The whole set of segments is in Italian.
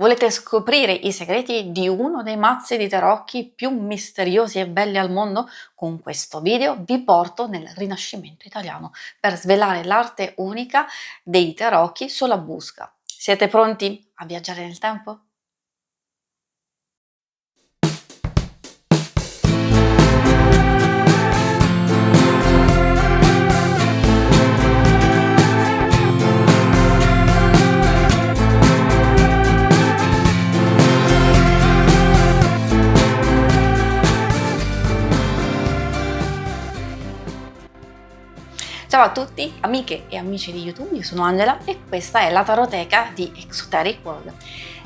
Volete scoprire i segreti di uno dei mazzi di tarocchi più misteriosi e belli al mondo? Con questo video vi porto nel Rinascimento italiano per svelare l'arte unica dei tarocchi sulla busca. Siete pronti a viaggiare nel tempo? Ciao a tutti, amiche e amici di YouTube, io sono Angela e questa è la taroteca di Exoteric World.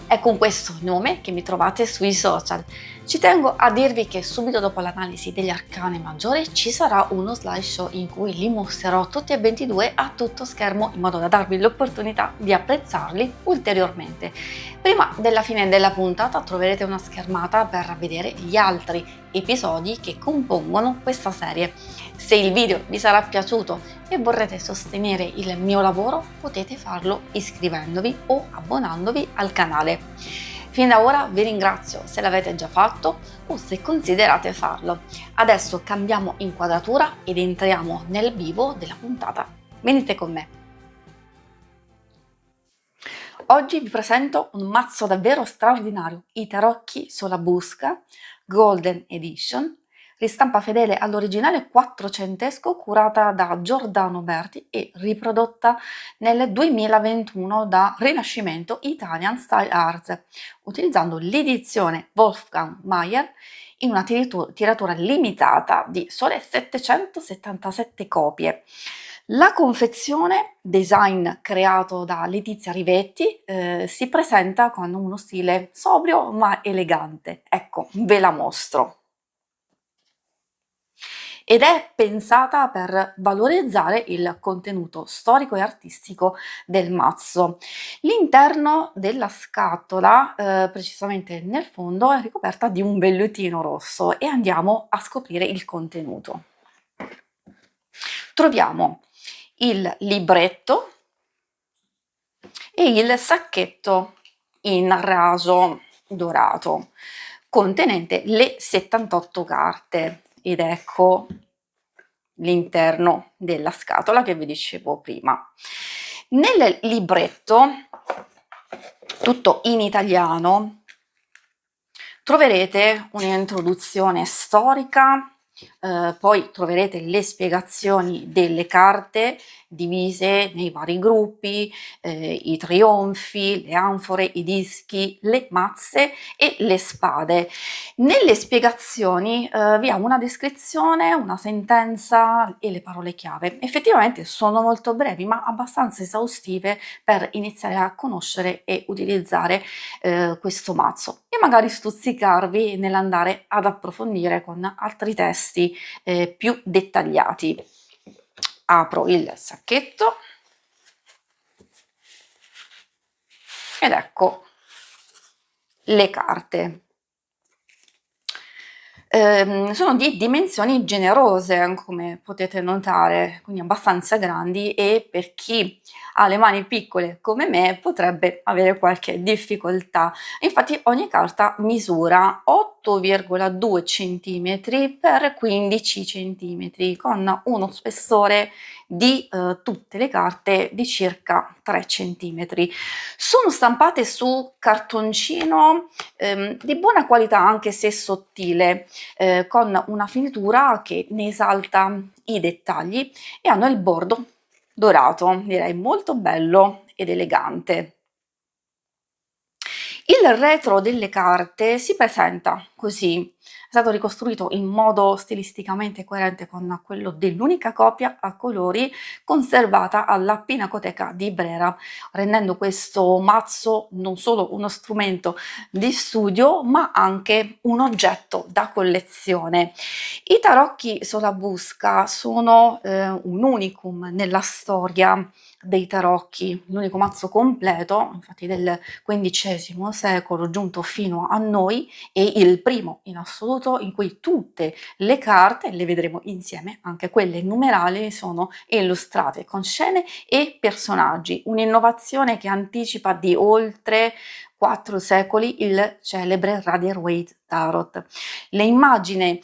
È con questo nome che mi trovate sui social. Ci tengo a dirvi che subito dopo l'analisi degli arcani maggiori ci sarà uno slideshow in cui li mostrerò tutti e 22 a tutto schermo in modo da darvi l'opportunità di apprezzarli ulteriormente. Prima della fine della puntata troverete una schermata per vedere gli altri episodi che compongono questa serie. Se il video vi sarà piaciuto e vorrete sostenere il mio lavoro, potete farlo iscrivendovi o abbonandovi al canale. Fin da ora vi ringrazio se l'avete già fatto o se considerate farlo. Adesso cambiamo inquadratura ed entriamo nel vivo della puntata. Venite con me. Oggi vi presento un mazzo davvero straordinario, i tarocchi sulla busca, Golden Edition, ristampa fedele all'originale quattrocentesco curata da Giordano Berti e riprodotta nel 2021 da Rinascimento Italian Style Arts, utilizzando l'edizione Wolfgang Mayer in una tiratura limitata di sole 777 copie. La confezione, design creato da Letizia Rivetti, si presenta con uno stile sobrio ma elegante. Ecco, ve la mostro. Ed è pensata per valorizzare il contenuto storico e artistico del mazzo. L'interno della scatola, precisamente nel fondo, è ricoperta di un vellutino rosso e andiamo a scoprire il contenuto. Troviamo il libretto e il sacchetto in raso dorato contenente le 78 carte ed ecco l'interno della scatola che vi dicevo prima. Nel libretto, tutto in italiano, troverete un'introduzione storica, poi troverete le spiegazioni delle carte divise nei vari gruppi, i trionfi, le anfore, i dischi, le mazze e le spade. Nelle spiegazioni vi ha una descrizione, una sentenza e le parole chiave. Effettivamente sono molto brevi ma abbastanza esaustive per iniziare a conoscere e utilizzare questo mazzo e magari stuzzicarvi nell'andare ad approfondire con altri testi più dettagliati. Apro il sacchetto ed ecco le carte. Sono di dimensioni generose, come potete notare, quindi abbastanza grandi e per chi ha le mani piccole come me potrebbe avere qualche difficoltà. Infatti ogni carta misura 8,2 cm per 15 cm con uno spessore di tutte le carte di circa 3 cm. Sono stampate su cartoncino di buona qualità anche se sottile, con una finitura che ne esalta i dettagli e hanno il bordo dorato, direi molto bello ed elegante. Il retro delle carte si presenta così, è stato ricostruito in modo stilisticamente coerente con quello dell'unica copia a colori conservata alla Pinacoteca di Brera, rendendo questo mazzo non solo uno strumento di studio ma anche un oggetto da collezione. I tarocchi Solabusca sono un unicum nella storia dei tarocchi, l'unico mazzo completo, infatti del XV secolo, giunto fino a noi, e il primo in assoluto in cui tutte le carte, le vedremo insieme, anche quelle numerali, sono illustrate con scene e personaggi, un'innovazione che anticipa di oltre 4 secoli il celebre Rider-Waite Tarot. Le immagini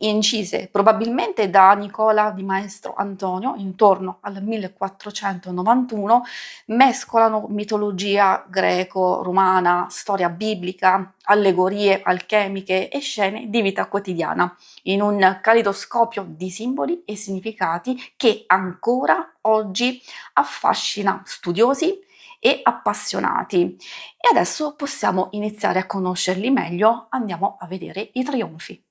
incise probabilmente da Nicola di Maestro Antonio intorno al 1491 mescolano mitologia greco-romana, storia biblica, allegorie alchemiche e scene di vita quotidiana, in un calidoscopio di simboli e significati che ancora oggi affascina studiosi e appassionati. E adesso possiamo iniziare a conoscerli meglio, andiamo a vedere i trionfi.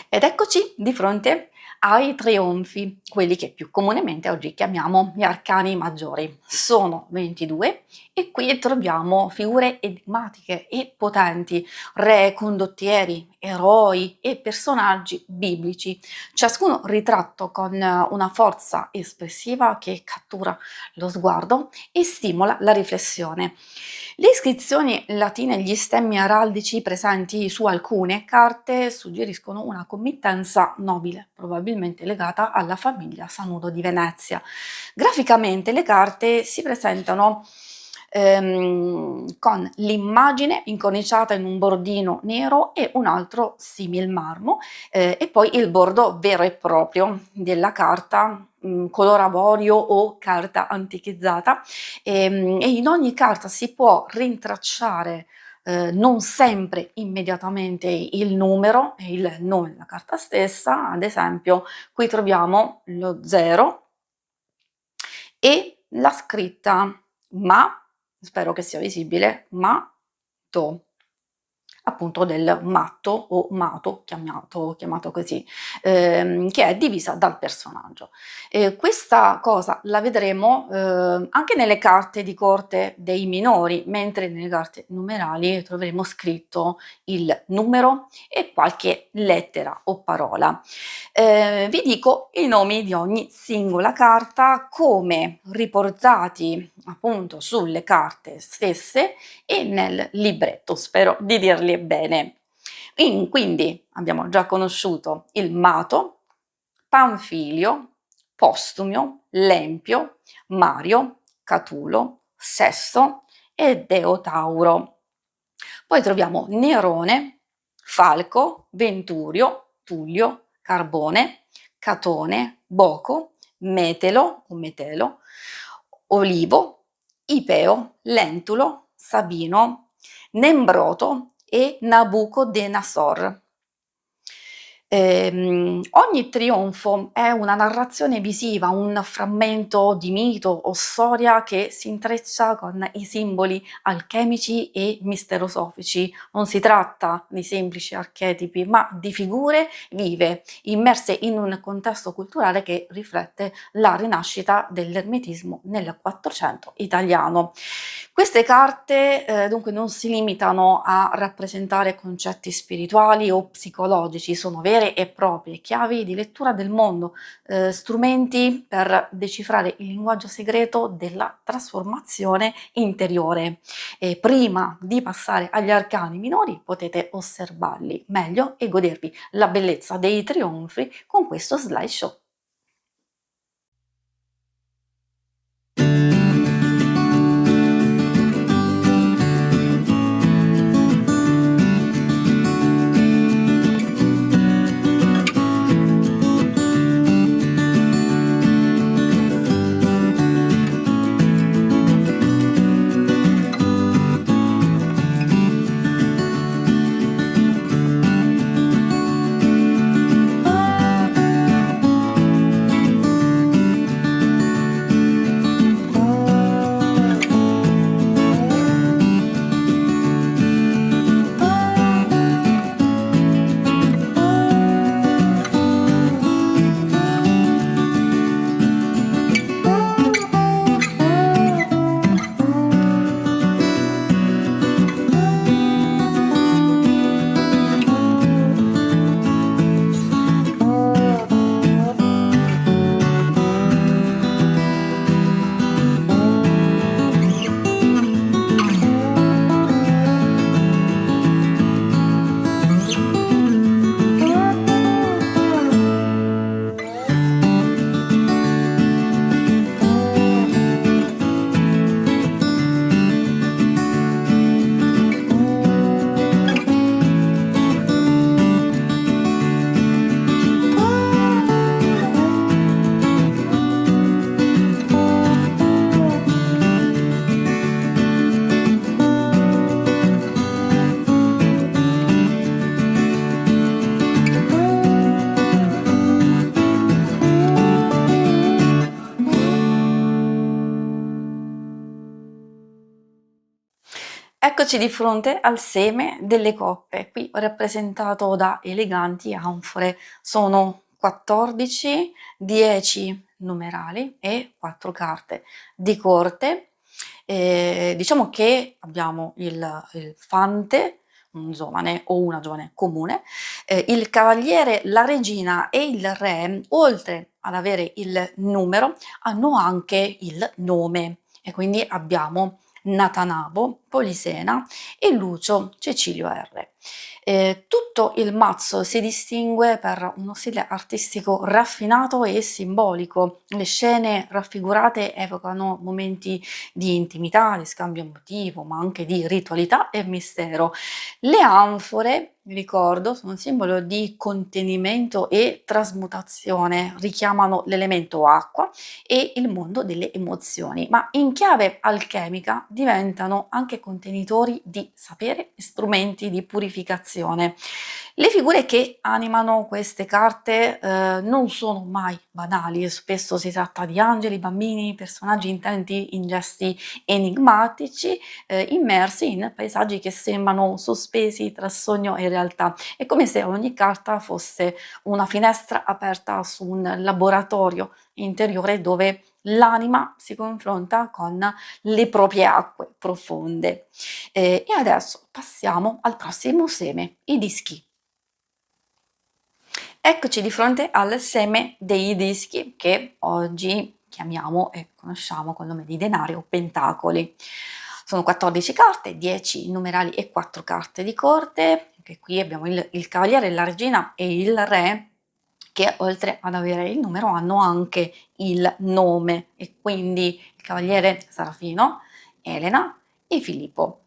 Ed eccoci di fronte ai trionfi, quelli che più comunemente oggi chiamiamo gli arcani maggiori. Sono 22 e qui troviamo figure enigmatiche e potenti, re, condottieri, eroi e personaggi biblici, ciascuno ritratto con una forza espressiva che cattura lo sguardo e stimola la riflessione. Le iscrizioni latine e gli stemmi araldici presenti su alcune carte suggeriscono una committenza nobile, probabilmente legata alla famiglia Sanudo di Venezia. Graficamente le carte si presentano con l'immagine incorniciata in un bordino nero e un altro simil marmo e poi il bordo vero e proprio della carta color avorio o carta antichizzata e in ogni carta si può rintracciare non sempre immediatamente il numero e il nome della carta stessa, ad esempio qui troviamo lo 0 e la scritta ma, spero che sia visibile, matto, appunto del matto o mato, chiamato così, che è divisa dal personaggio. Questa cosa la vedremo anche nelle carte di corte dei minori, mentre nelle carte numerali troveremo scritto il numero e qualche lettera o parola. Vi dico i nomi di ogni singola carta come riportati appunto sulle carte stesse e nel libretto, spero di dirli bene. Quindi abbiamo già conosciuto il Mato, Panfilio, Postumio, Lempio, Mario, Catulo, Sesto e Deotauro. Poi troviamo Nerone, Falco, Venturio, Tullio, Carbone, Catone, Boco, Metelo o Metelo, Olivo, Ipeo, Lentulo, Sabino, Nembroto e Nabucodonosor. Ogni trionfo è una narrazione visiva, un frammento di mito o storia che si intreccia con i simboli alchemici e misterosofici. Non si tratta di semplici archetipi, ma di figure vive, immerse in un contesto culturale che riflette la rinascita dell'ermetismo nel Quattrocento italiano. Queste carte dunque non si limitano a rappresentare concetti spirituali o psicologici, sono vere e proprie chiavi di lettura del mondo, strumenti per decifrare il linguaggio segreto della trasformazione interiore. E prima di passare agli arcani minori potete osservarli meglio e godervi la bellezza dei trionfi con questo slideshow. Eccoci di fronte al seme delle coppe, qui rappresentato da eleganti anfore. Sono 14, 10 numerali e 4 carte di corte. Diciamo che abbiamo il fante, un giovane o una giovane comune, il cavaliere, la regina e il re, oltre ad avere il numero, hanno anche il nome e quindi abbiamo Natanabo, Polisena e Lucio Cecilio R. Tutto il mazzo si distingue per uno stile artistico raffinato e simbolico. Le scene raffigurate evocano momenti di intimità, di scambio emotivo, ma anche di ritualità e mistero. Le anfore, vi ricordo, sono un simbolo di contenimento e trasmutazione, richiamano l'elemento acqua e il mondo delle emozioni, ma in chiave alchemica diventano anche contenitori di sapere e strumenti di purificazione. Le figure che animano queste carte non sono mai banali, spesso si tratta di angeli, bambini, personaggi intenti in gesti enigmatici, immersi in paesaggi che sembrano sospesi tra sogno e realtà. È come se ogni carta fosse una finestra aperta su un laboratorio interiore dove l'anima si confronta con le proprie acque profonde. E adesso passiamo al prossimo seme, i dischi. Eccoci di fronte al seme dei dischi che oggi chiamiamo e conosciamo col nome di denari o pentacoli. Sono 14 carte, 10 numerali e 4 carte di corte. Anche qui abbiamo il cavaliere, la regina e il re che oltre ad avere il numero hanno anche il nome e quindi il cavaliere Sarafino, Elena e Filippo.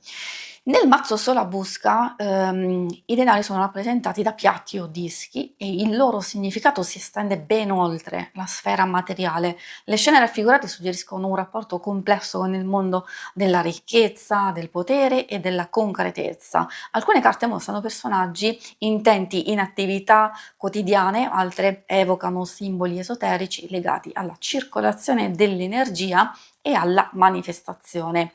Nel mazzo Sola Busca i denari sono rappresentati da piatti o dischi e il loro significato si estende ben oltre la sfera materiale. Le scene raffigurate suggeriscono un rapporto complesso con il mondo della ricchezza, del potere e della concretezza. Alcune carte mostrano personaggi intenti in attività quotidiane, altre evocano simboli esoterici legati alla circolazione dell'energia e alla manifestazione.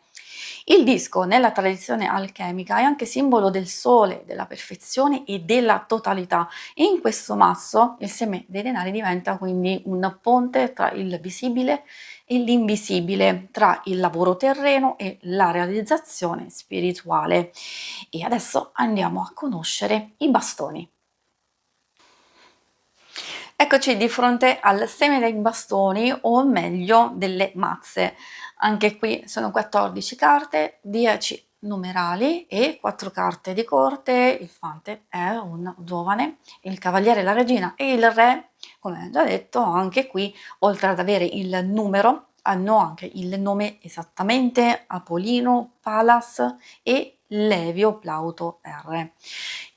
Il disco nella tradizione alchemica è anche simbolo del sole, della perfezione e della totalità. E in questo mazzo il seme dei denari diventa quindi un ponte tra il visibile e l'invisibile, tra il lavoro terreno e la realizzazione spirituale. E adesso andiamo a conoscere i bastoni. Eccoci di fronte al seme dei bastoni, o meglio delle mazze. Anche qui sono 14 carte, 10 numerali e 4 carte di corte. Il fante è un giovane, il cavaliere, la regina e il re, come già detto, anche qui, oltre ad avere il numero, hanno anche il nome esattamente: Apolino, Palas e Levio Plauto R.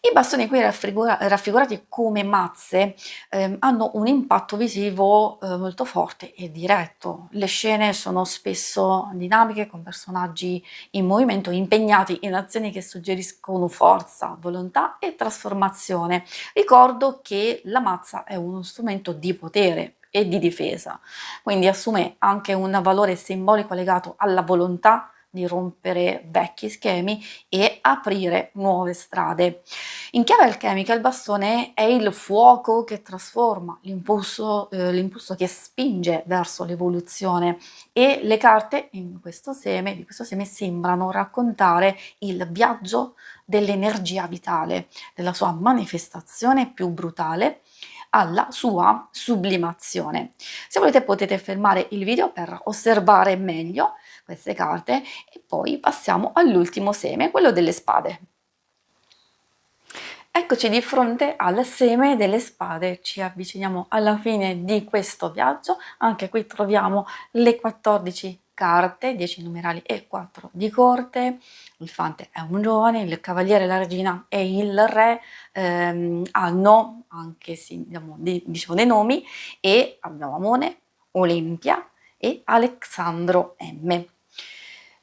I bastoni qui raffigurati come mazze hanno un impatto visivo molto forte e diretto. Le scene sono spesso dinamiche, con personaggi in movimento, impegnati in azioni che suggeriscono forza, volontà e trasformazione. Ricordo che la mazza è uno strumento di potere e di difesa, quindi assume anche un valore simbolico legato alla volontà di rompere vecchi schemi e aprire nuove strade. In chiave alchemica il bastone è il fuoco che trasforma, l'impulso che spinge verso l'evoluzione, e le carte di questo seme sembrano raccontare il viaggio dell'energia vitale, della sua manifestazione più brutale alla sua sublimazione. Se volete potete fermare il video per osservare meglio queste carte e poi passiamo all'ultimo seme, quello delle spade. Eccoci di fronte al seme delle spade, ci avviciniamo alla fine di questo viaggio. Anche qui troviamo le 14 carte, 10 numerali e 4 di corte. Il fante è un giovane, il cavaliere, la regina e il re hanno anche dei nomi, e abbiamo Amone, Olimpia e Alexandro M.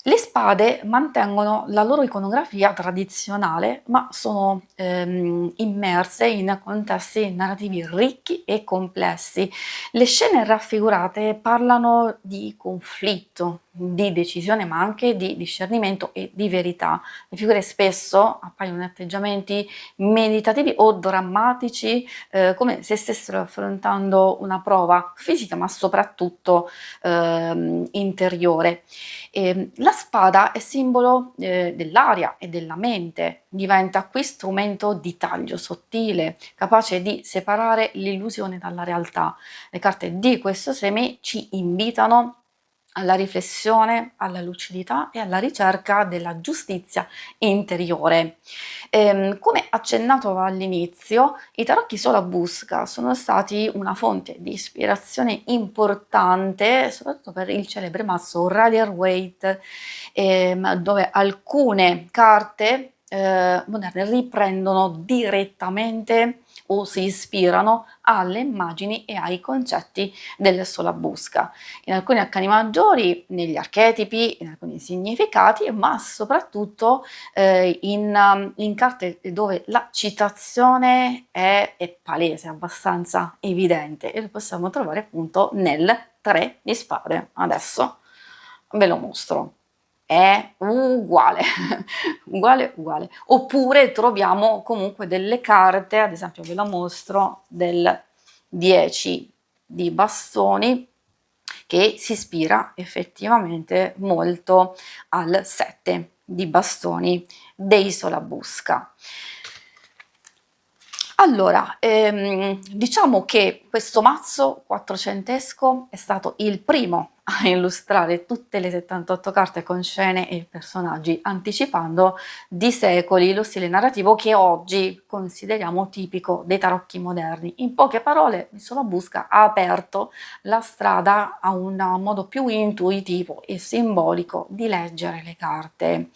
Le spade mantengono la loro iconografia tradizionale, ma sono immerse in contesti narrativi ricchi e complessi. Le scene raffigurate parlano di conflitto, di decisione, ma anche di discernimento e di verità. Le figure spesso appaiono in atteggiamenti meditativi o drammatici, come se stessero affrontando una prova fisica, ma soprattutto interiore. La spada è simbolo dell'aria e della mente, diventa qui strumento di taglio sottile, capace di separare l'illusione dalla realtà. Le carte di questo seme ci invitano alla riflessione, alla lucidità e alla ricerca della giustizia interiore. Come accennato all'inizio, i tarocchi Solabusca sono stati una fonte di ispirazione importante, soprattutto per il celebre mazzo Rider-Waite, dove alcune carte moderne riprendono direttamente o si ispirano alle immagini e ai concetti del Solabusca. In alcuni arcani maggiori, negli archetipi, in alcuni significati, ma soprattutto in carte dove la citazione è palese, abbastanza evidente, e lo possiamo trovare appunto nel 3 di spade. Adesso ve lo mostro. È uguale, uguale. Oppure troviamo comunque delle carte, ad esempio ve la mostro, del 10 di bastoni, che si ispira effettivamente molto al 7 di bastoni dei Solabusca. Allora, diciamo che questo mazzo quattrocentesco è stato il primo a illustrare tutte le 78 carte con scene e personaggi, anticipando di secoli lo stile narrativo che oggi consideriamo tipico dei tarocchi moderni. In poche parole, il Solabusca ha aperto la strada a un modo più intuitivo e simbolico di leggere le carte.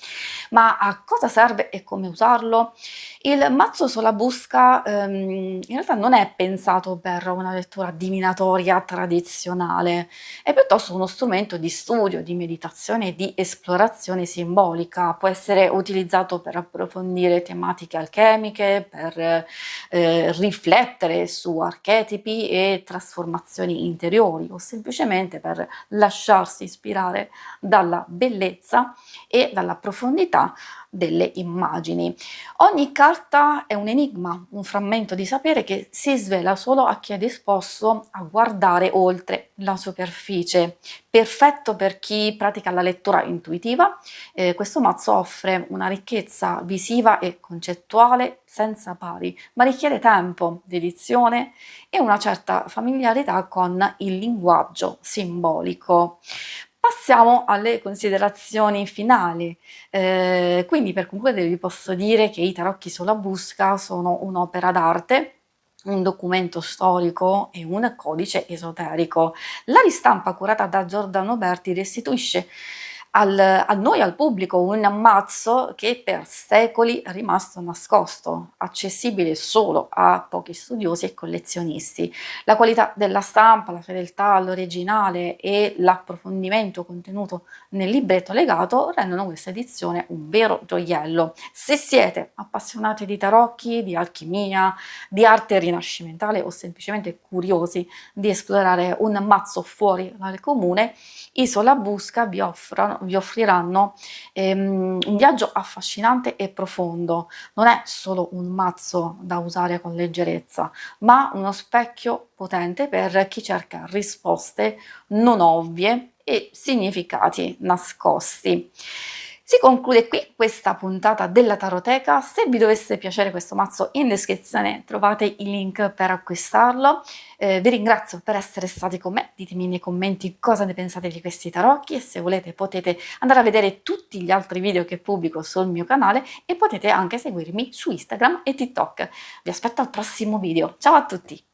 Ma a cosa serve e come usarlo? Il mazzo Solabusca in realtà non è pensato per una lettura divinatoria tradizionale, è piuttosto uno strumento di studio, di meditazione e di esplorazione simbolica. Può essere utilizzato per approfondire tematiche alchemiche, per riflettere su archetipi e trasformazioni interiori, o semplicemente per lasciarsi ispirare dalla bellezza e dalla profondità delle immagini. Ogni carta è un enigma, un frammento di sapere che si svela solo a chi è disposto a guardare oltre la superficie. Perfetto per chi pratica la lettura intuitiva, questo mazzo offre una ricchezza visiva e concettuale senza pari, ma richiede tempo, dedizione e una certa familiarità con il linguaggio simbolico. Passiamo alle considerazioni finali. Quindi per concludere vi posso dire che i tarocchi Solabusca sono un'opera d'arte, un documento storico e un codice esoterico. La ristampa curata da Giordano Berti restituisce a noi, al pubblico, un mazzo che per secoli è rimasto nascosto, accessibile solo a pochi studiosi e collezionisti. La qualità della stampa, la fedeltà all'originale e l'approfondimento contenuto nel libretto legato rendono questa edizione un vero gioiello. Se siete appassionati di tarocchi, di alchimia, di arte rinascimentale o semplicemente curiosi di esplorare un mazzo fuori dal comune, i Solabusca vi offriranno un viaggio affascinante e profondo. Non è solo un mazzo da usare con leggerezza, ma uno specchio potente per chi cerca risposte non ovvie e significati nascosti. Si conclude qui questa puntata della Taroteca. Se vi dovesse piacere questo mazzo, in descrizione trovate i link per acquistarlo. Vi ringrazio per essere stati con me, ditemi nei commenti cosa ne pensate di questi tarocchi e se volete potete andare a vedere tutti gli altri video che pubblico sul mio canale e potete anche seguirmi su Instagram e TikTok. Vi aspetto al prossimo video, ciao a tutti!